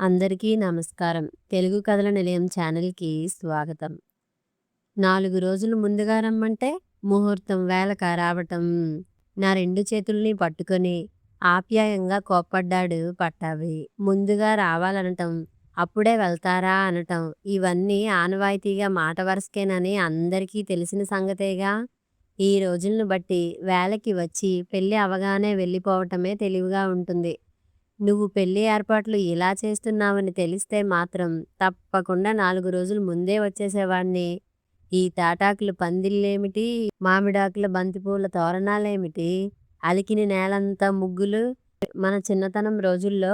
అందరికీ నమస్కారం. తెలుగు కథల నిలయం ఛానల్‌కి స్వాగతం. 4 రోజులు ముందుగా రమ్మంటే ముహూర్తం వేళక రావటం. నా 2 చేతుల్ని పట్టుకొని ఆప్యాయంగా కోప్పడ్డాడు పట్టాభి. ముందుగా రావాలనటం, అప్పుడే వెళ్తారా అనటం ఇవన్నీ ఆనవాయితీగా మాట వరసకేనని అందరికీ తెలిసిన సంగతేగా. ఈ రోజులను బట్టి వేళకి వచ్చి పెళ్లి అవగానే వెళ్ళిపోవటమే తెలివిగా ఉంటుంది. నువ్వు పెళ్లి ఏర్పాట్లు ఇలా చేస్తున్నావని తెలిస్తే మాత్రం తప్పకుండా 4 రోజులు ముందే వచ్చేసేవాణ్ణి. ఈ తాటాకుల పందిళ్ళేమిటి, మామిడాకుల బంతిపూల తోరణాలేమిటి, అలికిన నేలంతా ముగ్గులు. మన చిన్నతనం రోజుల్లో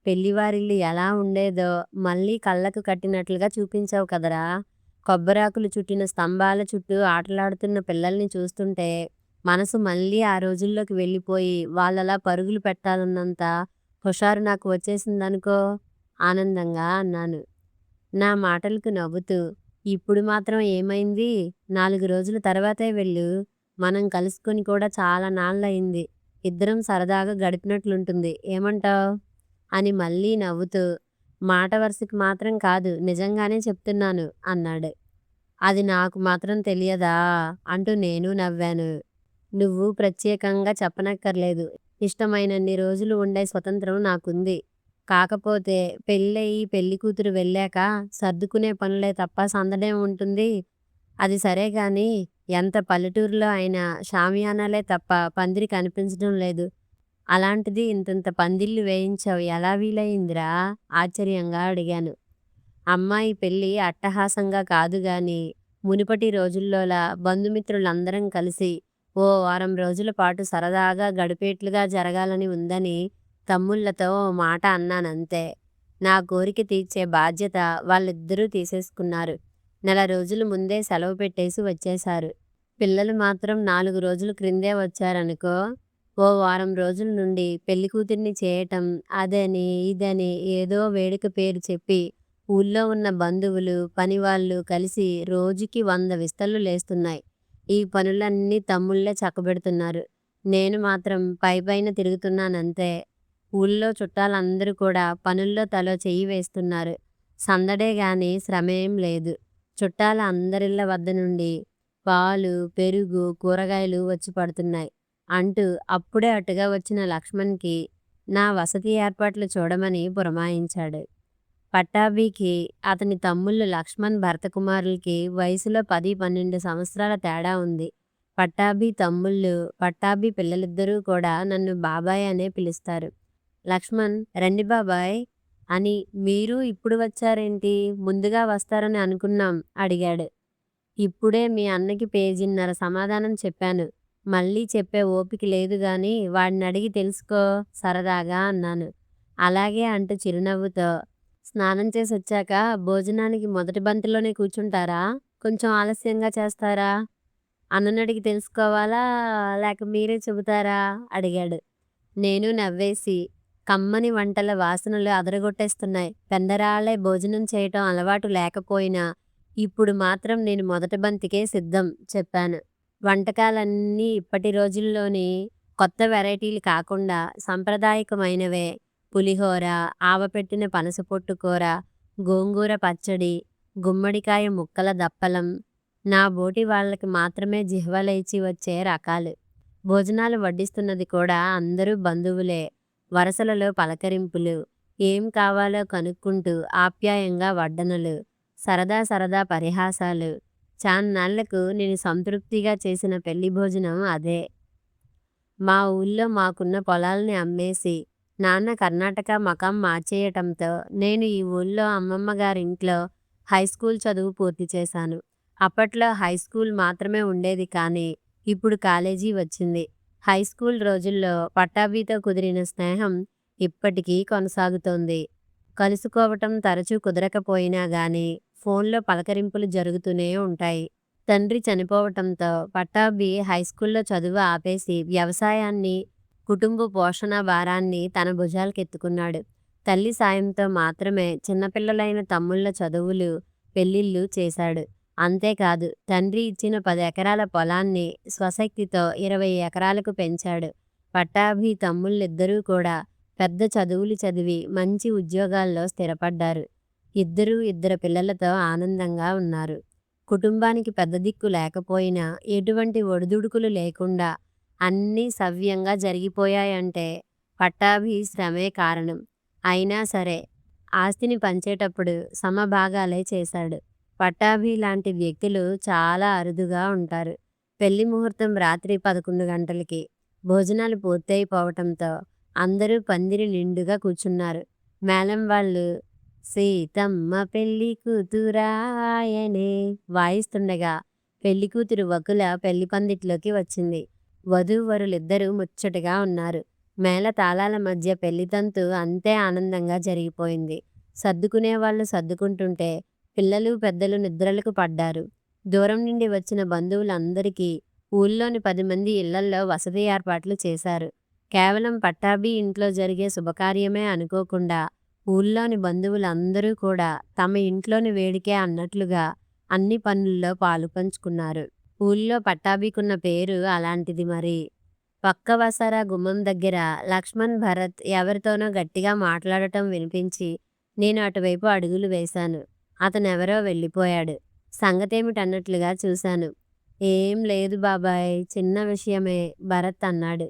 పెళ్లివారిల్లు ఎలా ఉండేదో మళ్ళీ కళ్ళకు కట్టినట్లుగా చూపించావు కదరా. కొబ్బరాకులు చుట్టిన స్తంభాల చుట్టూ ఆటలాడుతున్న పిల్లల్ని చూస్తుంటే మనసు మళ్ళీ ఆ రోజుల్లోకి వెళ్ళిపోయి వాళ్ళలా పరుగులు పెట్టాలన్నంత హుషారు నాకు వచ్చేసిందనుకో ఆనందంగా అన్నాను. నా మాటలకు నవ్వుతూ, ఇప్పుడు మాత్రం ఏమైంది? 4 రోజుల తర్వాతే వెళ్ళు. మనం కలుసుకొని కూడా చాలా నాళ్ళయింది. ఇద్దరం సరదాగా గడిపినట్లుంటుంది. ఏమంటావ్? అని మళ్ళీ నవ్వుతూ, మాట వరుసకి మాత్రం కాదు, నిజంగానే చెప్తున్నాను అన్నాడు. అది నాకు మాత్రం తెలియదా? అంటూ నేను నవ్వాను. నువ్వు ప్రత్యేకంగా చెప్పనక్కర్లేదు. ఇష్టమైనన్ని రోజులు ఉండే స్వతంత్రం నాకుంది. కాకపోతే పెళ్ళయి పెళ్ళికూతురు వెళ్ళాక సర్దుకునే పనులే తప్ప సందడేం ఉంటుంది? అది సరే గాని ఎంత పల్లెటూరులో అయినా షామియానాలే తప్ప పందిరి కనిపించడం లేదు. అలాంటిది ఇంతింత పందిళ్ళు వేయించావు ఎలా వీలయిందిరా? ఆశ్చర్యంగా అడిగాను. అమ్మాయి పెళ్ళి అట్టహాసంగా కాదు గాని మునుపటి రోజుల్లోలా బంధుమిత్రులందరం కలిసి ఓ వారం రోజుల పాటు సరదాగా గడిపేట్లుగా జరగాలని ఉందని తమ్ముళ్ళతో ఓ మాట అన్నానంతే. నా కోరిక తీర్చే బాధ్యత వాళ్ళిద్దరూ తీసేసుకున్నారు. నెల రోజులు ముందే సెలవు పెట్టేసి వచ్చేశారు. పిల్లలు మాత్రం 4 రోజుల క్రిందే వచ్చారనుకో. ఓ వారం రోజుల నుండి పెళ్ళికూతుర్ని చేయటం, అదని ఇదని ఏదో వేడుక పేరు చెప్పి ఊళ్ళో ఉన్న బంధువులు, పనివాళ్ళు కలిసి రోజుకి 100 విస్తళ్ళు లేస్తున్నాయి. ఈ పనులన్నీ తమ్ముళ్ళే చక్కబెడుతున్నారు. నేను మాత్రం పైపైన తిరుగుతున్నానంతే. ఊళ్ళో చుట్టాలందరూ కూడా పనుల్లో తలో చెయ్యి వేస్తున్నారు. సందడే గాని శ్రమేం లేదు. చుట్టాల అందరిళ్ళ వద్ద నుండి పాలు, పెరుగు, కూరగాయలు వచ్చి పడుతున్నాయి అంటూ అప్పుడే అటుగా వచ్చిన లక్ష్మణ్కి నా వసతి ఏర్పాట్లు చూడమని పురమాయించాడు. పట్టాభికి అతని తమ్ముళ్ళు లక్ష్మణ్ భర్త కుమారులకి వయసులో 10-12 సంవత్సరాల తేడా ఉంది. పట్టాభి తమ్ముళ్ళు, పట్టాభి పిల్లలిద్దరూ కూడా నన్ను బాబాయ్ అనే పిలుస్తారు. లక్ష్మణ్, రండి బాబాయ్ అని, మీరు ఇప్పుడు వచ్చారేంటి? ముందుగా వస్తారని అనుకున్నాం అడిగాడు. ఇప్పుడే మీ అన్నకి పేజీన్నర సమాధానం చెప్పాను. మళ్ళీ చెప్పే ఓపిక లేదు గాని వాడినడిగి తెలుసుకో సరదాగా అన్నాను. అలాగే అంటూ చిరునవ్వుతో, స్నానం చేసొచ్చాక భోజనానికి మొదటి బంతిలోనే కూర్చుంటారా? కొంచెం ఆలస్యంగా చేస్తారా? అన్ననడిగి తెలుసుకోవాలా? లేక మీరే చెబుతారా? అడిగాడు. నేను నవ్వేసి, కమ్మని వంటల వాసనలు అదరగొట్టేస్తున్నాయి. పెందరాళ్ళే భోజనం చేయటం అలవాటు లేకపోయినా ఇప్పుడు మాత్రం నేను మొదటి బంతికే సిద్ధం చెప్పాను. వంటకాలన్నీ ఇప్పటి రోజుల్లోని కొత్త వెరైటీలు కాకుండా సంప్రదాయకమైనవే. పులిహోర, ఆవపెట్టిన పనసపొట్టు కూర, గోంగూర పచ్చడి, గుమ్మడికాయ ముక్కల దప్పలం నా బోటి వాళ్ళకి మాత్రమే జిహ్వలేచి వచ్చే రకాలు. భోజనాలు వడ్డిస్తున్నది కూడా అందరూ బంధువులే. వరసలలో పలకరింపులు, ఏం కావాలో కనుక్కుంటూ ఆప్యాయంగా వడ్డనలు, సరదా సరదా పరిహాసాలు. చాన్నాళ్లకు నేను సంతృప్తిగా చేసిన పెళ్లి భోజనం అదే. మా ఊళ్ళో మాకున్న పొలాల్ని అమ్మేసి నాన్న కర్ణాటక మకాం మార్చేయటంతో నేను ఈ ఊళ్ళో అమ్మమ్మ గారింట్లో హైస్కూల్ చదువు పూర్తి చేశాను. అప్పట్లో హైస్కూల్ మాత్రమే ఉండేది కానీ ఇప్పుడు కాలేజీ వచ్చింది. హైస్కూల్ రోజుల్లో పట్టాభితో కుదిరిన స్నేహం ఇప్పటికీ కొనసాగుతోంది. కలుసుకోవటం తరచూ కుదరకపోయినా గానీ ఫోన్లో పలకరింపులు జరుగుతూనే ఉంటాయి. తండ్రి చనిపోవటంతో పట్టాభి హైస్కూల్లో చదువు ఆపేసి వ్యవసాయాన్ని, కుటుంబ పోషణ భారాన్ని తన భుజాలకెత్తుకున్నాడు. తల్లి సాయంతో మాత్రమే చిన్నపిల్లలైన తమ్ముళ్ళ చదువులు, పెళ్ళిళ్ళు చేశాడు. అంతేకాదు తండ్రి ఇచ్చిన 10 ఎకరాల పొలాన్ని స్వశక్తితో 20 ఎకరాలకు పెంచాడు. పట్టాభి తమ్ముళ్ళిద్దరూ కూడా పెద్ద చదువులు చదివి మంచి ఉద్యోగాల్లో స్థిరపడ్డారు. ఇద్దరు పిల్లలతో ఆనందంగా ఉన్నారు. కుటుంబానికి పెద్ద దిక్కు లేకపోయినా ఎటువంటి ఒడిదుడుకులు లేకుండా అన్నీ సవ్యంగా జరిగిపోయాయంటే పట్టాభి శ్రమే కారణం. అయినా సరే ఆస్తిని పంచేటప్పుడు సమభాగాలే చేశాడు. పట్టాభి లాంటి వ్యక్తులు చాలా అరుదుగా ఉంటారు. పెళ్లి ముహూర్తం రాత్రి 11 గంటలకి. భోజనాలు పూర్తయిపోవటంతో అందరూ పందిరి నిండుగా కూర్చున్నారు. మేళం వాళ్ళు సీతమ్మ పెళ్లి కూతురాయనే వాయిస్తుండగా పెళ్లి కూతురు వకుల పెళ్లి పందిట్లోకి వచ్చింది. వధూవరులిద్దరూ ముచ్చటగా ఉన్నారు. మేళ తాళాల మధ్య పెళ్లితంతు అంతే ఆనందంగా జరిగిపోయింది. సర్దుకునేవాళ్ళు సర్దుకుంటుంటే పిల్లలు పెద్దలు నిద్రలకు పడ్డారు. దూరం నుండి వచ్చిన బంధువులందరికీ ఊళ్ళోని 10 మంది ఇళ్లల్లో వసతి ఏర్పాట్లు చేశారు. కేవలం పట్టాభి ఇంట్లో జరిగే శుభకార్యమే అనుకోకుండా ఊళ్ళోని బంధువులందరూ కూడా తమ ఇంట్లోని వేడుకే అన్నట్లుగా అన్ని పనుల్లో పాలు పంచుకున్నారు. ఊళ్ళో పట్టాభికున్న పేరు అలాంటిది మరి. పక్క వసారా గుమ్మం దగ్గర లక్ష్మణ్ భరత్ ఎవరితోనో గట్టిగా మాట్లాడటం వినిపించి నేను అటువైపు అడుగులు వేశాను. అతనెవరో వెళ్ళిపోయాడు. సంగతేమిటన్నట్లుగా చూశాను. ఏం లేదు బాబాయ్, చిన్న విషయమే భరత్ అన్నాడు.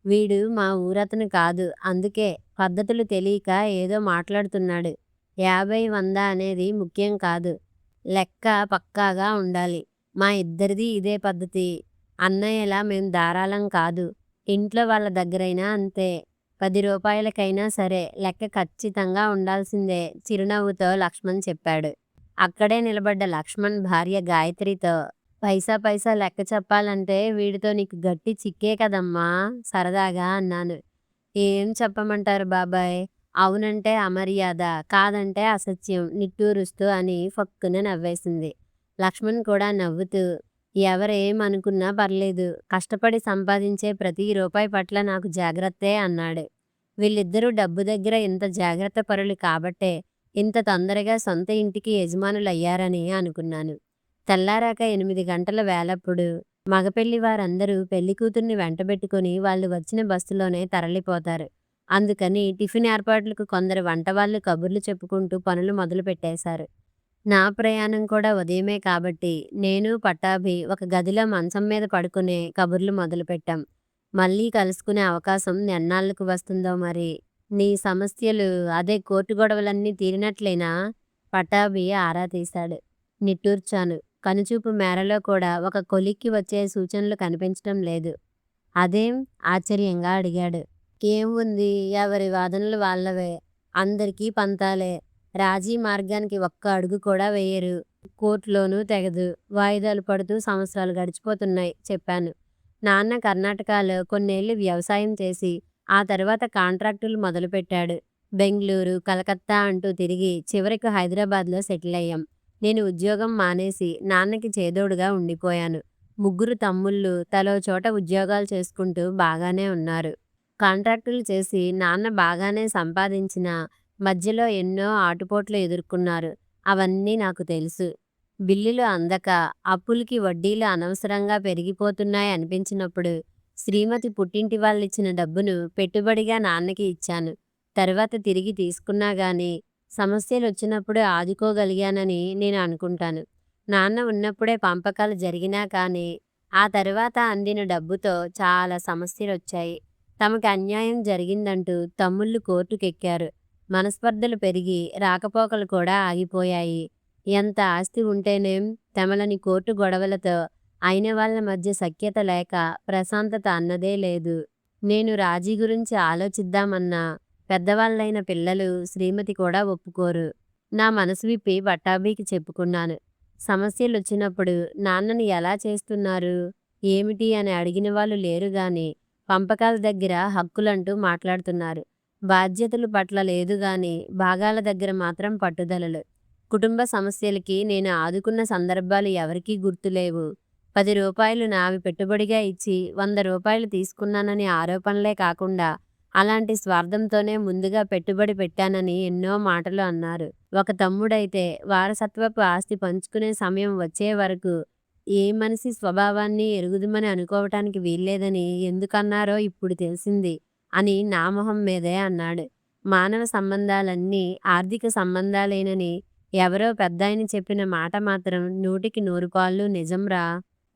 వీడు మా ఊరతను కాదు, అందుకే పద్ధతులు తెలియక ఏదో మాట్లాడుతున్నాడు. 50, 100 అనేది ముఖ్యం కాదు, లెక్క పక్కాగా ఉండాలి. మా ఇద్దరిది ఇదే పద్ధతి. అన్నయ్యలా మేం ధారాళం కాదు. ఇంట్లో వాళ్ళ దగ్గరైనా అంతే. 10 రూపాయలకైనా సరే లెక్క ఖచ్చితంగా ఉండాల్సిందే చిరునవ్వుతో లక్ష్మణ్ చెప్పాడు. అక్కడే నిలబడ్డ లక్ష్మణ్ భార్య గాయత్రితో పైసా పైసా లెక్క చెప్పాలంటే వీడితో నీకు గట్టి చిక్కే కదమ్మా సరదాగా అన్నాను. ఏం చెప్పమంటారు బాబాయ్, అవునంటే అమర్యాద, కాదంటే అసత్యం నిట్టూరుస్తూ అని ఫక్కున నవ్వేసింది. లక్ష్మణ్ కూడా నవ్వుతూ ఎవరేమనుకున్నా పర్లేదు, కష్టపడి సంపాదించే ప్రతి రూపాయి పట్ల నాకు జాగ్రత్తే అన్నాడు. వీళ్ళిద్దరూ డబ్బు దగ్గర ఇంత జాగ్రత్త పరులు కాబట్టే ఇంత తొందరగా సొంత ఇంటికి యజమానులయ్యారని అనుకున్నాను. తెల్లారాక 8 గంటల వేళప్పుడు మగపెళ్లి వారందరూ పెళ్లి కూతుర్ని వెంటబెట్టుకుని వాళ్ళు వచ్చిన బస్సులోనే తరలిపోతారు. అందుకని టిఫిన్ ఏర్పాట్లకు కొందరు వంటవాళ్ళు కబుర్లు చెప్పుకుంటూ పనులు మొదలు పెట్టేశారు. నా ప్రయాణం కూడా ఉదయమే కాబట్టి నేను పట్టాభి ఒక గదిలో మంచం మీద పడుకునే కబుర్లు మొదలుపెట్టాం. మళ్ళీ కలుసుకునే అవకాశం ఎన్నాళ్ళకు వస్తుందో మరి. నీ సమస్యలు, అదే కోర్టు గొడవలన్నీ తీరినట్లేనా? పట్టాభి ఆరా తీశాడు. నిట్టూర్చాను. కనుచూపు మేరలో కూడా ఒక కొలిక్కి వచ్చే సూచనలు కనిపించటం లేదు. అదేం? ఆశ్చర్యంగా అడిగాడు. ఏం ఉంది, ఎవరి వాదనలు వాళ్ళవే. అందరికీ పంతాలే. రాజీ మార్గానికి ఒక్క అడుగు కూడా వేయరు. కోర్టులోనూ తెగదు. వాయిదాలు పడుతూ సంవత్సరాలు గడిచిపోతున్నాయి చెప్పాను. నాన్న కర్ణాటకలో కొన్నేళ్లు వ్యవసాయం చేసి ఆ తర్వాత కాంట్రాక్టులు మొదలుపెట్టాడు. బెంగళూరు, కలకత్తా అంటూ తిరిగి చివరికి హైదరాబాద్లో సెటిల్ అయ్యాం. నేను ఉద్యోగం మానేసి నాన్నకి చేదోడుగా ఉండిపోయాను. 3 తమ్ముళ్ళు తలో చోట ఉద్యోగాలు చేసుకుంటూ బాగానే ఉన్నారు. కాంట్రాక్టులు చేసి నాన్న బాగానే సంపాదించినా మధ్యలో ఎన్నో ఆటుపోట్లు ఎదుర్కొన్నారు. అవన్నీ నాకు తెలుసు. బిల్లులు అందక అప్పులకి వడ్డీలు అనవసరంగా పెరిగిపోతున్నాయి అనిపించినప్పుడు శ్రీమతి పుట్టింటి వాళ్ళిచ్చిన డబ్బును పెట్టుబడిగా నాన్నకి ఇచ్చాను. తర్వాత తిరిగి తీసుకున్నా గానీ సమస్యలొచ్చినప్పుడు ఆదుకోగలిగానని నేను అనుకుంటాను. నాన్న ఉన్నప్పుడే పంపకాలు జరిగినా కానీ ఆ తర్వాత అందిన డబ్బుతో చాలా సమస్యలొచ్చాయి. తమకి అన్యాయం జరిగిందంటూ తమ్ముళ్ళు కోర్టుకెక్కారు. మనస్పర్ధలు పెరిగి రాకపోకలు కూడా ఆగిపోయాయి. ఎంత ఆస్తి ఉంటేనేం, తెమలని కోర్టు గొడవలతో అయిన వాళ్ళ మధ్య సఖ్యత లేక ప్రశాంతత అన్నదే లేదు. నేను రాజీ గురించి ఆలోచిద్దామన్నా పెద్దవాళ్ళైన పిల్లలు, శ్రీమతి కూడా ఒప్పుకోరు. నా మనసు విప్పి పట్టాభికి చెప్పుకున్నాను. సమస్యలొచ్చినప్పుడు నాన్నని ఎలా చేస్తున్నారు, ఏమిటి అని అడిగిన వాళ్ళు లేరు గాని పంపకాల దగ్గర హక్కులంటూ మాట్లాడుతున్నారు. బాధ్యతలు పట్ల లేదు గాని భాగాల దగ్గర మాత్రం పట్టుదలలు. కుటుంబ సమస్యలకి నేను ఆదుకున్న సందర్భాలు ఎవరికీ గుర్తులేవు. 10 రూపాయలు నావి పెట్టుబడిగా ఇచ్చి 100 రూపాయలు తీసుకున్నానని ఆరోపణలే కాకుండా అలాంటి స్వార్థంతోనే ముందుగా పెట్టుబడి పెట్టానని ఎన్నో మాటలు అన్నారు. ఒక తమ్ముడైతే వారసత్వపు ఆస్తి పంచుకునే సమయం వచ్చే వరకు ఏ మనిషి స్వభావాన్ని ఎరుగుదుమని అనుకోవటానికి వీల్లేదని ఎందుకన్నారో ఇప్పుడు తెలిసింది. అని నా మొహం మీదే అన్నాడు. మానవ సంబంధాలన్నీ ఆర్థిక సంబంధాలేనని ఎవరో పెద్దాయన చెప్పిన మాట మాత్రం 100కి 100 పాళ్ళు నిజంరా.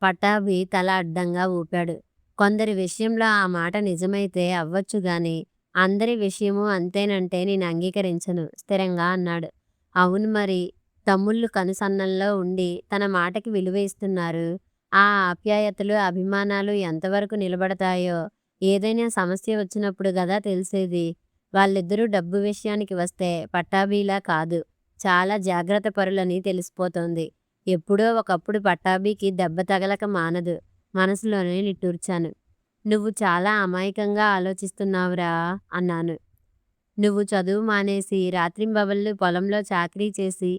పట్టాభి తల అడ్డంగా ఊపాడు. కొందరి విషయంలో ఆ మాట నిజమైతే అవ్వచ్చు గాని, అందరి విషయమూ అంతేనంటే నేను అంగీకరించను స్థిరంగా అన్నాడు. అవును మరి. తమ్ముళ్ళు కనుసన్నల్లో ఉండి తన మాటకి విలువ ఇస్తున్నారు. ఆ ఆప్యాయతలు, అభిమానాలు ఎంతవరకు నిలబడతాయో ఏదైనా సమస్య వచ్చినప్పుడు గదా తెలిసేది. వాళ్ళిద్దరూ డబ్బు విషయానికి వస్తే పట్టాభిలా కాదు. చాలా జాగ్రత్త పరులని తెలిసిపోతోంది. ఎప్పుడో ఒకప్పుడు పట్టాభికి దెబ్బ తగలక మానదు. మనసులోనే నిట్టూర్చాను. నువ్వు చాలా అమాయకంగా ఆలోచిస్తున్నావురా అన్నాను. నువ్వు చదువు మానేసి రాత్రింబవళ్ళు పొలంలో చాకిరీ చేసి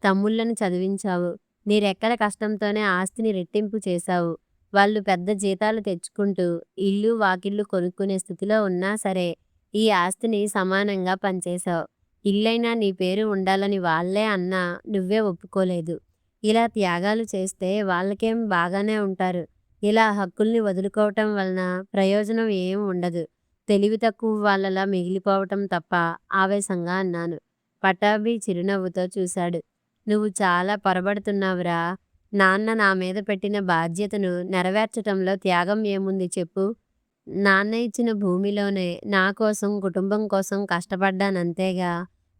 తమ్ముళ్ళను చదివించావు. నీ రెక్కల కష్టంతోనే ఆస్తిని రెట్టింపు చేశావు. వాళ్ళు పెద్ద జీతాలు తెచ్చుకుంటూ ఇల్లు వాకిళ్ళు కొనుక్కునే స్థితిలో ఉన్నా సరే ఈ ఆస్తిని సమానంగా పంచేశావు. ఇల్లైనా నీ పేరు ఉండాలని వాళ్ళే అన్నా నువ్వే ఒప్పుకోలేదు. ఇలా త్యాగాలు చేస్తే వాళ్ళకేం బాగానే ఉంటారు. ఇలా హక్కుల్ని వదులుకోవటం వలన ప్రయోజనం ఏం ఉండదు. తెలివి తక్కువ వాళ్ళలా మిగిలిపోవటం తప్ప ఆవేశంగా అన్నాను. పట్టాభి చిరునవ్వుతో చూశాడు. నువ్వు చాలా పొరబడుతున్నావురా. నాన్న నా మీద పెట్టిన బాధ్యతను నెరవేర్చటంలో త్యాగం ఏముంది చెప్పు. నాన్న ఇచ్చిన భూమిలోనే నా కోసం కుటుంబం కోసం కష్టపడ్డానంతేగా.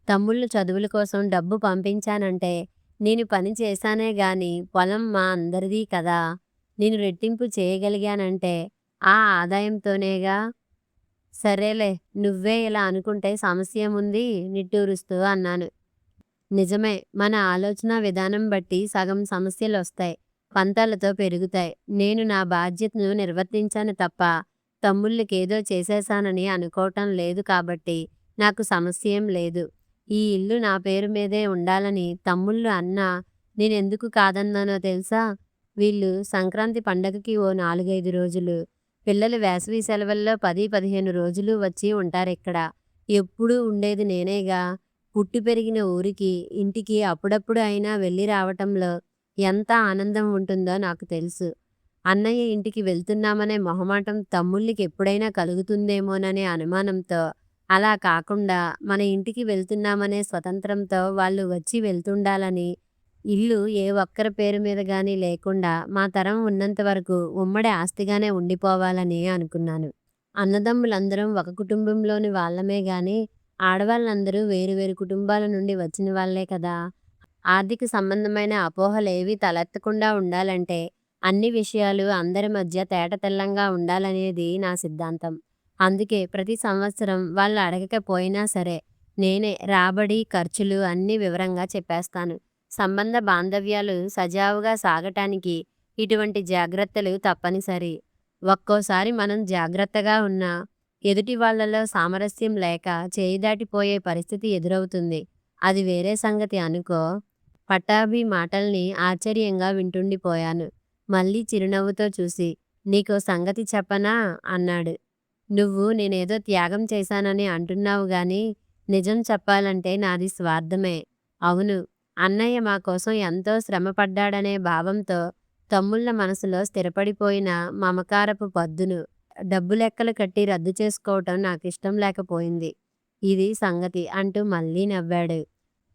తమ్ముళ్ళు చదువుల కోసం డబ్బు పంపించానంటే నేను పని చేశానే గాని పొలం మా అందరిదీ కదా. నేను రెట్టింపు చేయగలిగానంటే ఆ ఆదాయంతోనేగా. సరేలే, నువ్వే ఇలా అనుకుంటే సమస్యేముంది నిట్టూరుస్తూ అన్నాను. నిజమే, మన ఆలోచనా విధానం బట్టి సగం సమస్యలొస్తాయి. పంతాలతో పెరుగుతాయి. నేను నా బాధ్యతను నిర్వర్తించాను తప్ప తమ్ముళ్ళకేదో చేసేశానని అనుకోవటం లేదు కాబట్టి నాకు సమస్యేం లేదు. ఈ ఇల్లు నా పేరు మీదే ఉండాలని తమ్ముళ్ళు అన్నా నేనెందుకు కాదన్నానో తెలుసా? వీళ్ళు సంక్రాంతి పండగకి ఓ 4-5 రోజులు, పిల్లలు వేసవి సెలవుల్లో 10-15 రోజులు వచ్చి ఉంటారిక్కడ. ఎప్పుడూ ఉండేది నేనేగా. పుట్టి పెరిగిన ఊరికి, ఇంటికి అప్పుడప్పుడు అయినా వెళ్ళి రావటంలో ఎంత ఆనందం ఉంటుందో నాకు తెలుసు. అన్నయ్య ఇంటికి వెళ్తున్నామనే మొహమాటం తమ్ముళ్ళకి ఎప్పుడైనా కలుగుతుందేమోననే అనుమానంతో, అలా కాకుండా మన ఇంటికి వెళ్తున్నామనే స్వతంత్రంతో వాళ్ళు వచ్చి వెళ్తుండాలని, ఇల్లు ఏ ఒక్కరి పేరు మీద గానీ లేకుండా మా తరం ఉన్నంత వరకు ఉమ్మడి ఆస్తిగానే ఉండిపోవాలని అనుకున్నాను. అన్నదమ్ములందరం ఒక కుటుంబంలోని వాళ్ళమే గాని ఆడవాళ్ళందరూ వేరు వేరు కుటుంబాల నుండి వచ్చిన వాళ్ళే కదా. ఆర్థిక సంబంధమైన అపోహలేవీ తలెత్తకుండా ఉండాలంటే అన్ని విషయాలు అందరి మధ్య తేటతెల్లంగా ఉండాలనేది నా సిద్ధాంతం. అందుకే ప్రతి సంవత్సరం వాళ్ళు అడగకపోయినా సరే నేనే రాబడి, ఖర్చులు అన్నీ వివరంగా చెప్పేస్తాను. సంబంధ బాంధవ్యాలు సజావుగా సాగటానికి ఇటువంటి జాగ్రత్తలు తప్పనిసరి. ఒక్కోసారి మనం జాగ్రత్తగా ఉన్నా ఎదుటి వాళ్ళలో సామరస్యం లేక చేయి దాటిపోయే పరిస్థితి ఎదురవుతుంది. అది వేరే సంగతి అనుకో. పట్టాభి మాటల్ని ఆశ్చర్యంగా వింటుండిపోయాను. మళ్ళీ చిరునవ్వుతో చూసి, నీకో సంగతి చెప్పనా అన్నాడు. నువ్వు నేనేదో త్యాగం చేశానని అంటున్నావు గాని నిజం చెప్పాలంటే నాది స్వార్థమే. అవును, అన్నయ్య మా కోసం ఎంతో శ్రమపడ్డాడనే భావంతో తమ్ముళ్ళ మనసులో స్థిరపడిపోయిన మమకారపు పద్దును డబ్బు లెక్కలు కట్టి రద్దు చేసుకోవటం నాకిష్టం లేకపోయింది. ఇది సంగతి అంటూ మళ్ళీ నవ్వాడు.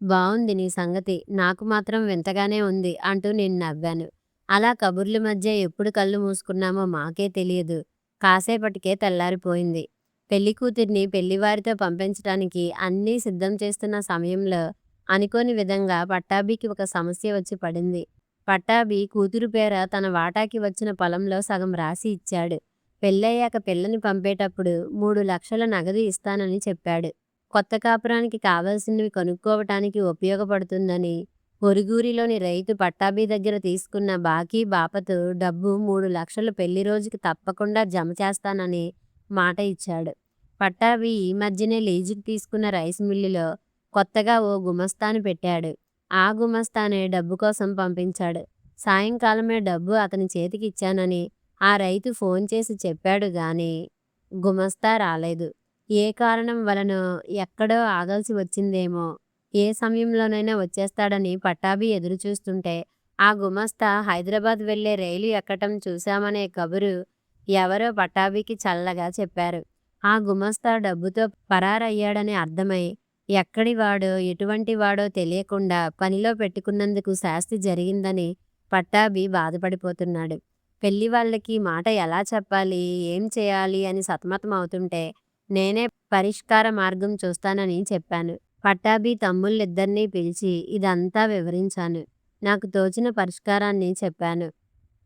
బావుంది నీ సంగతి. నాకు మాత్రం వింతగానే ఉంది అంటూ నేను నవ్వాను. అలా కబుర్ల మధ్య ఎప్పుడు కళ్ళు మూసుకున్నామో మాకే తెలియదు. కాసేపటికే తెల్లారిపోయింది. పెళ్లికూతుర్ని పెళ్లివారితో పంపించటానికి అన్నీ సిద్ధం చేస్తున్న సమయంలో అనుకోని విధంగా పట్టాభికి ఒక సమస్య వచ్చి పడింది. పట్టాభి కూతురు పేర తన వాటాకి వచ్చిన పొలంలో సగం రాసి ఇచ్చాడు. పెళ్ళయ్యాక పిల్లని పంపేటప్పుడు 3 లక్షల నగదు ఇస్తానని చెప్పాడు. కొత్త కాపురానికి కావాల్సినవి కొనుక్కోవటానికి ఉపయోగపడుతుందని పొరుగురిలోని రైతు పట్టాభి దగ్గర తీసుకున్న బాకీ బాపతు డబ్బు 3 లక్షలు పెళ్లి రోజుకి తప్పకుండా జమ చేస్తానని మాట ఇచ్చాడు. పట్టాభి ఈ మధ్యనే లీజుకి తీసుకున్న రైస్ మిల్లులో కొత్తగా ఓ గుమస్తాను పెట్టాడు. ఆ గుమస్తానే డబ్బు కోసం పంపించాడు. సాయంకాలమే డబ్బు అతని చేతికి ఇచ్చానని ఆ రైతు ఫోన్ చేసి చెప్పాడు గాని గుమస్తా రాలేదు. ఏ కారణం వలనో ఎక్కడో ఆగాల్సి వచ్చిందేమో. ఏ సమయంలోనైనా వచ్చేస్తాడని పట్టాభి ఎదురుచూస్తుంటే ఆ గుమస్తా హైదరాబాద్ వెళ్లే రైలు ఎక్కటం చూశామనే కబురు ఎవరో పట్టాభికి చల్లగా చెప్పారు. ఆ గుమస్తా డబ్బుతో పరారయ్యాడని అర్థమై, ఎక్కడివాడో, ఎటువంటి వాడో తెలియకుండా పనిలో పెట్టుకున్నందుకు శాస్తి జరిగిందని పట్టాభి బాధపడిపోతున్నాడు. పెళ్లి వాళ్ళకి మాట ఎలా చెప్పాలి, ఏం చేయాలి అని సతమతమవుతుంటే, నేనే పరిష్కార మార్గం చూస్తానని చెప్పాను. పట్టాభి తమ్ముళ్ళిద్దరినీ పిలిచి ఇదంతా వివరించాను. నాకు తోచిన పరిష్కారాన్ని చెప్పాను.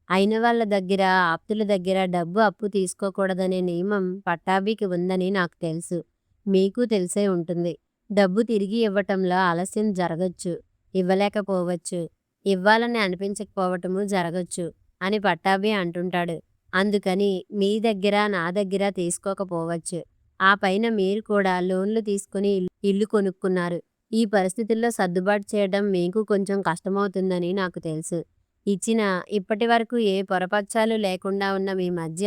అయిన వాళ్ళ దగ్గర, ఆప్తుల దగ్గర డబ్బు అప్పు తీసుకోకూడదనే నియమం పట్టాభికి ఉందని నాకు తెలుసు. మీకు తెలిసే ఉంటుంది. డబ్బు తిరిగి ఇవ్వటంలో ఆలస్యం జరగొచ్చు, ఇవ్వలేకపోవచ్చు, ఇవ్వాలని అనిపించకపోవటము జరగొచ్చు అని పట్టాభి అంటుంటాడు. అందుకని మీ దగ్గర, నా దగ్గర తీసుకోకపోవచ్చు. ఆ పైన మీరు కూడా లోన్లు తీసుకుని ఇల్లు కొనుక్కున్నారు. ఈ పరిస్థితుల్లో సర్దుబాటు చేయడం మీకు కొంచెం కష్టమవుతుందని నాకు తెలుసు. ఇచ్చిన ఇప్పటి వరకు ఏ పొరపచ్చాలు లేకుండా ఉన్న మీ మధ్య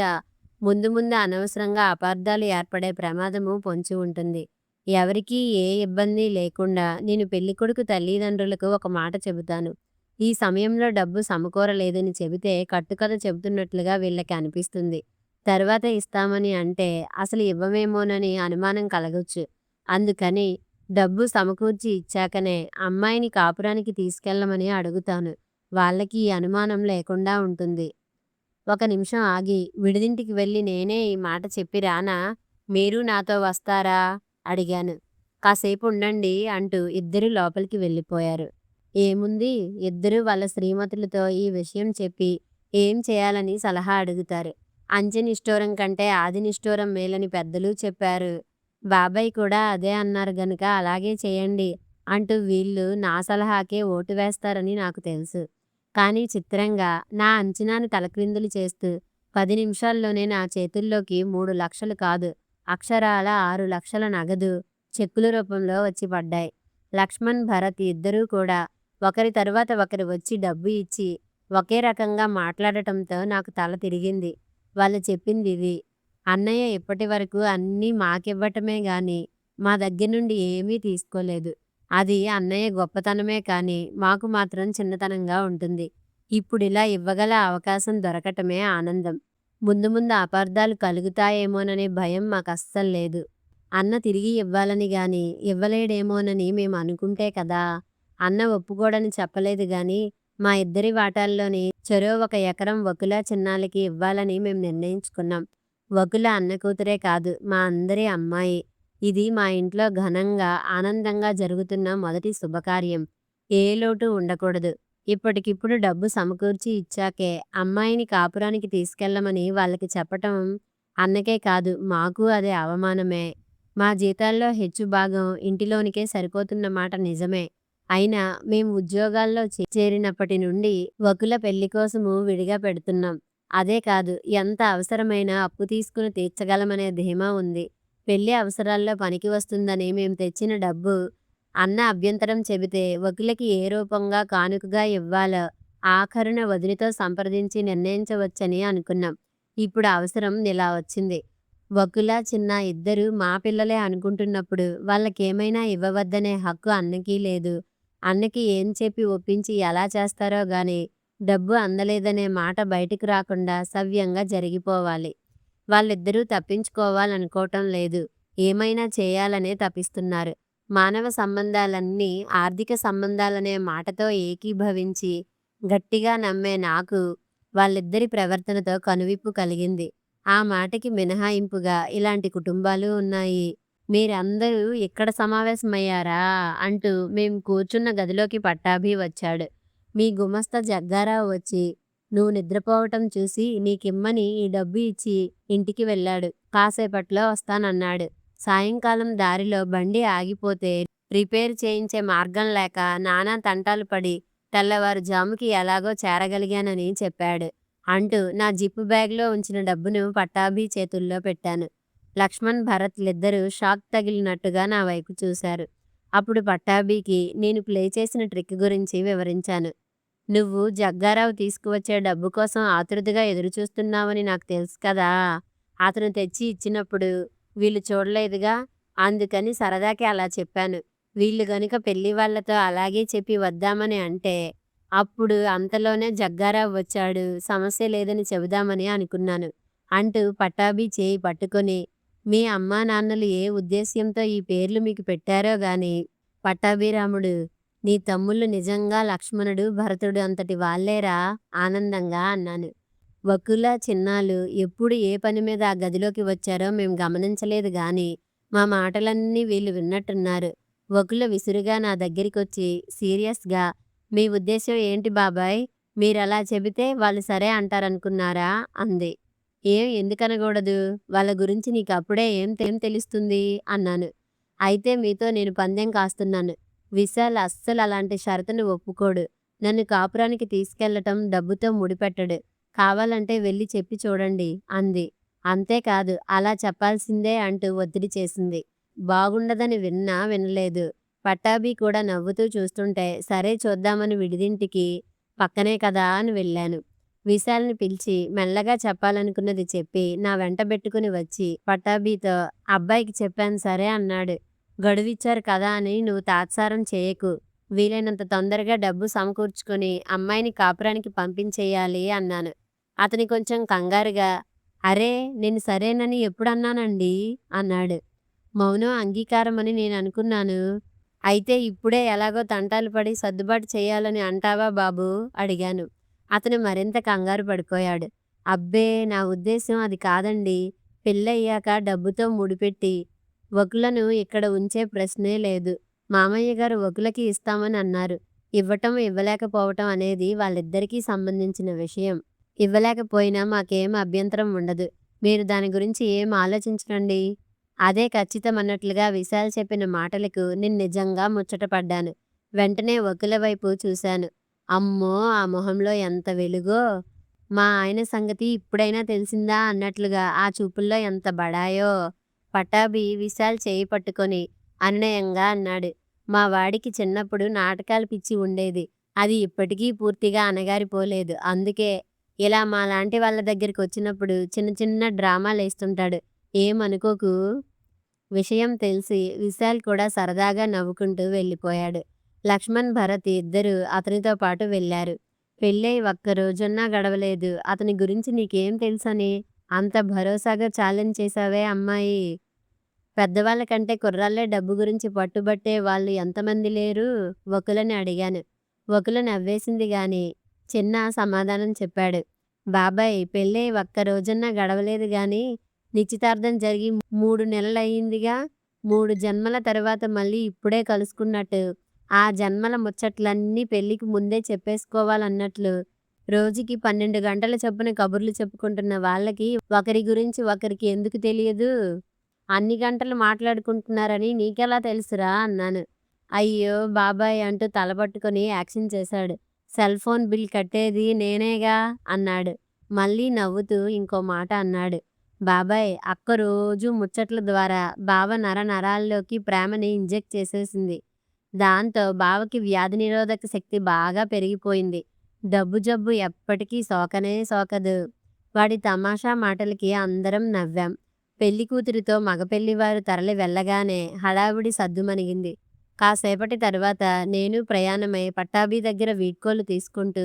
ముందు ముందు అనవసరంగా అపార్థాలు ఏర్పడే ప్రమాదము పొంచి ఉంటుంది. ఎవరికీ ఏ ఇబ్బంది లేకుండా నేను పెళ్ళికొడుకు తల్లిదండ్రులకు ఒక మాట చెబుతాను. ఈ సమయంలో డబ్బు సమకూరలేదని చెబితే కట్టుకథ చెబుతున్నట్లుగా వీళ్ళకి అనిపిస్తుంది. తర్వాత ఇస్తామని అంటే అసలు ఇవ్వమేమోనని అనుమానం కలగొచ్చు. అందుకని డబ్బు సమకూర్చి ఇచ్చాకనే అమ్మాయిని కాపురానికి తీసుకెళ్ళమని అడుగుతాను. వాళ్ళకి ఈ అనుమానం లేకుండా ఉంటుంది. ఒక నిమిషం ఆగి విడిదింటికి వెళ్ళి నేనే ఈ మాట చెప్పి రానా? మీరు నాతో వస్తారా? అడిగాను. కాసేపు ఉండండి అంటూ ఇద్దరూ లోపలికి వెళ్ళిపోయారు. ఏముంది, ఇద్దరూ వాళ్ళ శ్రీమతులతో ఈ విషయం చెప్పి ఏం చేయాలని సలహా అడుగుతారు. అంచె నిష్ఠూరం కంటే ఆది నిష్ఠూరం మేలని పెద్దలు చెప్పారు. బాబాయ్ కూడా అదే అన్నారు గనుక అలాగే చేయండి అంటూ వీళ్ళు నా సలహాకే ఓటు వేస్తారని నాకు తెలుసు. కానీ చిత్రంగా నా అంచనాను తలక్రిందులు చేస్తూ 10 నిమిషాల్లోనే నా చేతుల్లోకి 3 లక్షలు కాదు, అక్షరాల 6 లక్షల నగదు చెక్కుల రూపంలో వచ్చి పడ్డాయి. లక్ష్మణ్, భరత్ ఇద్దరూ కూడా ఒకరి తరువాత ఒకరు వచ్చి డబ్బు ఇచ్చి ఒకే రకంగా మాట్లాడటంతో నాకు తల తిరిగింది. వాళ్ళు చెప్పింది ఇది: అన్నయ్య ఇప్పటి వరకు అన్నీ మాకివ్వటమే గాని మా దగ్గర నుండి ఏమీ తీసుకోలేదు. అది అన్నయ్య గొప్పతనమే కానీ మాకు మాత్రం చిన్నతనంగా ఉంటుంది. ఇప్పుడిలా ఇవ్వగల అవకాశం దొరకటమే ఆనందం. ముందు ముందు అపార్థాలు కలుగుతాయేమోననే భయం మాకస్సలు లేదు. అన్న తిరిగి ఇవ్వాలని గాని ఇవ్వలేడేమోనని మేము అనుకుంటే కదా. అన్న ఒప్పుకోడని చెప్పలేదు గాని మా ఇద్దరి వాటాల్లోని చెరో 1 ఎకరం వకుల చిన్నాలకి ఇవ్వాలని మేము నిర్ణయించుకున్నాం. వకుల అన్న కూతురే కాదు, మా అందరి అమ్మాయి. ఇది మా ఇంట్లో ఘనంగా, ఆనందంగా జరుగుతున్న మొదటి శుభకార్యం. ఏ లోటు ఉండకూడదు. ఇప్పటికిప్పుడు డబ్బు సమకూర్చి ఇచ్చాకే అమ్మాయిని కాపురానికి తీసుకెళ్ళమని వాళ్ళకి చెప్పటం అన్నకే కాదు, మాకు అదే అవమానమే. మా జీతాల్లో హెచ్చు భాగం ఇంటిలోనికే సరిపోతున్న మాట నిజమే. అయినా మేము ఉద్యోగాల్లో చేరినప్పటి నుండి వకుల పెళ్లి కోసము విడిగా పెడుతున్నాం. అదే కాదు, ఎంత అవసరమైనా అప్పు తీసుకుని తీర్చగలమనే ధీమా ఉంది. పెళ్లి అవసరాల్లో పనికి వస్తుందని మేము తెచ్చిన డబ్బు అన్న అభ్యంతరం చెబితే వకులకి ఏ రూపంగా కానుకగా ఇవ్వాలో ఆఖరున వదినతో సంప్రదించి నిర్ణయించవచ్చని అనుకున్నాం. ఇప్పుడు అవసరం ఇలా వచ్చింది. వకుల, చిన్న ఇద్దరు మా పిల్లలే అనుకుంటున్నప్పుడు వాళ్ళకేమైనా ఇవ్వవద్దనే హక్కు అన్నకి లేదు. అన్నకి ఏం చెప్పి ఒప్పించి ఎలా చేస్తారో గాని డబ్బు అందలేదనే మాట బయటికి రాకుండా సవ్యంగా జరిగిపోవాలి. వాళ్ళిద్దరూ తప్పించుకోవాలనుకోవటం లేదు, ఏమైనా చేయాలనే తపిస్తున్నారు. మానవ సంబంధాలన్నీ ఆర్థిక సంబంధాలనే మాటతో ఏకీభవించి గట్టిగా నమ్మే నాకు వాళ్ళిద్దరి ప్రవర్తనతో కనువిప్పు కలిగింది. ఆ మాటకి మినహాయింపుగా ఇలాంటి కుటుంబాలు ఉన్నాయి. మీరందరూ ఇక్కడ సమావేశమయ్యారా అంటూ మేం కూర్చున్న గదిలోకి పట్టాభి వచ్చాడు. మీ గుమస్తా జగ్గారావు వచ్చి నువ్వు నిద్రపోవటం చూసి నీకిమ్మని ఈ డబ్బు ఇచ్చి ఇంటికి వెళ్ళాడు. కాసేపట్లో వస్తానన్నాడు. సాయంకాలం దారిలో బండి ఆగిపోతే రిపేర్ చేయించే మార్గం లేక నానా తంటాలు పడి తెల్లవారుజాముకి ఎలాగో చేరగలిగానని చెప్పాడు అంటూ నా జిప్పు బ్యాగ్లో ఉంచిన డబ్బును పట్టాభి చేతుల్లో పెట్టాను. లక్ష్మణ్, భరత్లిద్దరూ షాక్ తగిలినట్టుగా నా వైపు చూశారు. అప్పుడు పట్టాభికి నేను ప్లే చేసిన ట్రిక్ గురించి వివరించాను. నువ్వు జగ్గారావు తీసుకువచ్చే డబ్బు కోసం ఆతృతగా ఎదురుచూస్తున్నావని నాకు తెలుసు కదా. అతను తెచ్చి ఇచ్చినప్పుడు వీళ్ళు చూడలేదుగా, అందుకని సరదాకి అలా చెప్పాను. వీళ్ళు గనుక పెళ్లి వాళ్లతో అలాగే చెప్పి వద్దామని అంటే అప్పుడు అంతలోనే జగ్గారావు వచ్చాడు, సమస్య లేదని చెబుదామని అనుకున్నాను అంటూ పట్టాభి చేయి పట్టుకొని మీ అమ్మా నాన్నలు ఏ ఉద్దేశ్యంతో ఈ పేర్లు మీకు పెట్టారో గాని పట్టాభిరాముడు నీ తమ్ముళ్ళు నిజంగా లక్ష్మణుడు భరతుడు అంతటి వాళ్ళేరా ఆనందంగా అన్నాను. వకుల చిన్నాలు ఎప్పుడు ఏ పని మీద ఆ గదిలోకి వచ్చారో మేం గమనించలేదు గాని మా మాటలన్నీ వీళ్ళు విన్నట్టున్నారు. వకుల విసురుగా నా దగ్గరికొచ్చి సీరియస్గా, మీ ఉద్దేశం ఏంటి బాబాయ్? మీరలా చెబితే వాళ్ళు సరే అంటారనుకున్నారా అంది. ఎందుకనకూడదు? వాళ్ళ గురించి నీకప్పుడే ఏం తెలుస్తుంది అన్నాను. అయితే మీతో నేను పందెం కాస్తున్నాను. విశాల్ అస్సలు అలాంటి షరతుని ఒప్పుకోడు. నన్ను కాపురానికి తీసుకెళ్ళటం డబ్బుతో ముడిపెట్టడు. కావాలంటే వెళ్ళి చెప్పి చూడండి అంది. అంతేకాదు అలా చెప్పాల్సిందే అంటూ ఒత్తిడి చేసింది. బాగుండదని విన్నా వినలేదు. పట్టాభి కూడా నవ్వుతూ చూస్తుంటే సరే చూద్దామని విడిదింటికి పక్కనే కదా అని వెళ్ళాను. విశాల్ని పిలిచి మెల్లగా చెప్పాలనుకున్నది చెప్పి నా వెంటబెట్టుకుని వచ్చి పట్టాభితో అబ్బాయికి చెప్పాను సరే అన్నాడు. గడువిచ్చారు కదా అని నువ్వు తాత్సారం చేయకు. వీలైనంత తొందరగా డబ్బు సమకూర్చుకొని అమ్మాయిని కాపురానికి పంపించేయాలి అన్నాను. అతని కొంచెం కంగారుగా అరే నేను సరేనని ఎప్పుడన్నానండి అన్నాడు. మౌనం అంగీకారం అని నేను అనుకున్నాను. అయితే ఇప్పుడే ఎలాగో తంటాలు పడి సర్దుబాటు చేయాలని అంటావా బాబూ అడిగాను. అతను మరింత కంగారు పడిపోయాడు. అబ్బే నా ఉద్దేశం అది కాదండి. పెళ్ళయ్యాక డబ్బుతో ముడిపెట్టి వకులను ఇక్కడ ఉంచే ప్రశ్నే లేదు. మామయ్య గారు వకులకి ఇస్తామని అన్నారు. ఇవ్వటం ఇవ్వలేకపోవటం అనేది వాళ్ళిద్దరికీ సంబంధించిన విషయం. ఇవ్వలేకపోయినా మాకేం అభ్యంతరం ఉండదు. మీరు దాని గురించి ఏం ఆలోచించకండి. అదే ఖచ్చితమన్నట్లుగా విశాల్ చెప్పిన మాటలకు నేను నిజంగా ముచ్చటపడ్డాను. వెంటనే వకుల వైపు చూశాను. అమ్మో ఆ మొహంలో ఎంత వెలుగో! మా ఆయన సంగతి ఇప్పుడైనా తెలిసిందా అన్నట్లుగా ఆ చూపుల్లో ఎంత బడాయో! పటాభి విశాల్ చేయి పట్టుకొని అనునయంగా అన్నాడు. మా వాడికి చిన్నప్పుడు నాటకాల పిచ్చి ఉండేది. అది ఇప్పటికీ పూర్తిగా అణగారిపోలేదు. అందుకే ఇలా మాలాంటి వాళ్ళ దగ్గరికి వచ్చినప్పుడు చిన్న చిన్న డ్రామాలేస్తుంటాడు. ఏమనుకోకు. విషయం తెలిసి విశాల్ కూడా సరదాగా నవ్వుకుంటూ వెళ్ళిపోయాడు. లక్ష్మణ్ భరత్ ఇద్దరూ అతనితో పాటు వెళ్ళారు. పెళ్ళై ఒక్కరోజున్నా గడవలేదు. అతని గురించి నీకేం తెలుసని అంత భరోసాగా ఛాలెంజ్ చేశావే అమ్మాయి? పెద్దవాళ్ళ కంటే కుర్రాళ్ళే డబ్బు గురించి పట్టుబట్టే వాళ్ళు ఎంతమంది లేరు? వకులని అడిగాను. వకుల నవ్వేసింది గాని చిన్న సమాధానం చెప్పాడు. బాబాయ్ పెళ్ళై ఒక్కరోజన్నా గడవలేదు గాని నిశ్చితార్థం జరిగి 3 నెలలయ్యిందిగా. 3 జన్మల తరువాత మళ్ళీ ఇప్పుడే కలుసుకున్నట్టు ఆ జన్మల ముచ్చట్లన్నీ పెళ్ళికి ముందే చెప్పేసుకోవాలన్నట్లు రోజుకి 12 గంటల చొప్పున కబుర్లు చెప్పుకుంటున్న వాళ్ళకి ఒకరి గురించి ఒకరికి ఎందుకు తెలియదు? అన్ని గంటలు మాట్లాడుకుంటున్నారని నీకెలా తెలుసురా అన్నాను. అయ్యో బాబాయ్ అంటూ తలపట్టుకొని యాక్షన్ చేశాడు. సెల్ ఫోన్ బిల్ కట్టేది నేనేగా అన్నాడు. మళ్ళీ నవ్వుతూ ఇంకో మాట అన్నాడు. బాబాయ్ అక్క రోజు ముచ్చట్ల ద్వారా బావ నరాల్లోకి ప్రేమని ఇంజెక్ట్ చేసేసింది. దాంతో బావకి వ్యాధి నిరోధక శక్తి బాగా పెరిగిపోయింది. డబ్బు జబ్బు ఎప్పటికీ సోకనే సోకదు. వాడి తమాషా మాటలకి అందరం నవ్వాం. పెళ్లి కూతురితో మగపెళ్లివారు తరలి వెళ్ళగానే హడావుడి సద్దుమణిగింది. కాసేపటి తరువాత నేను ప్రయాణమై పట్టాభి దగ్గర వీడ్కోలు తీసుకుంటూ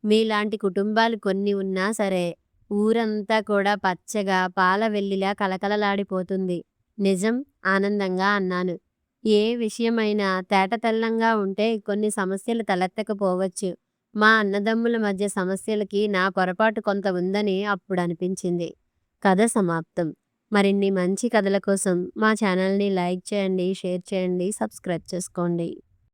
మీలాంటి కుటుంబాలు కొన్ని ఉన్నా సరే ఊరంతా కూడా పచ్చగా పాల వెల్లిలా కలకలలాడిపోతుంది. నిజం ఆనందంగా అన్నాను. ఏ విషయమైనా తేటతెల్లంగా ఉంటే కొన్ని సమస్యలు తలెత్తకపోవచ్చు. మా అన్నదమ్ముల మధ్య సమస్యలకి నా పొరపాటు కొంత ఉందని అప్పుడనిపించింది. కథ సమాప్తం. మరిన్ని మంచి కథల కోసం మా ఛానల్ని లైక్ చేయండి, షేర్ చేయండి, సబ్స్క్రైబ్ చేసుకోండి.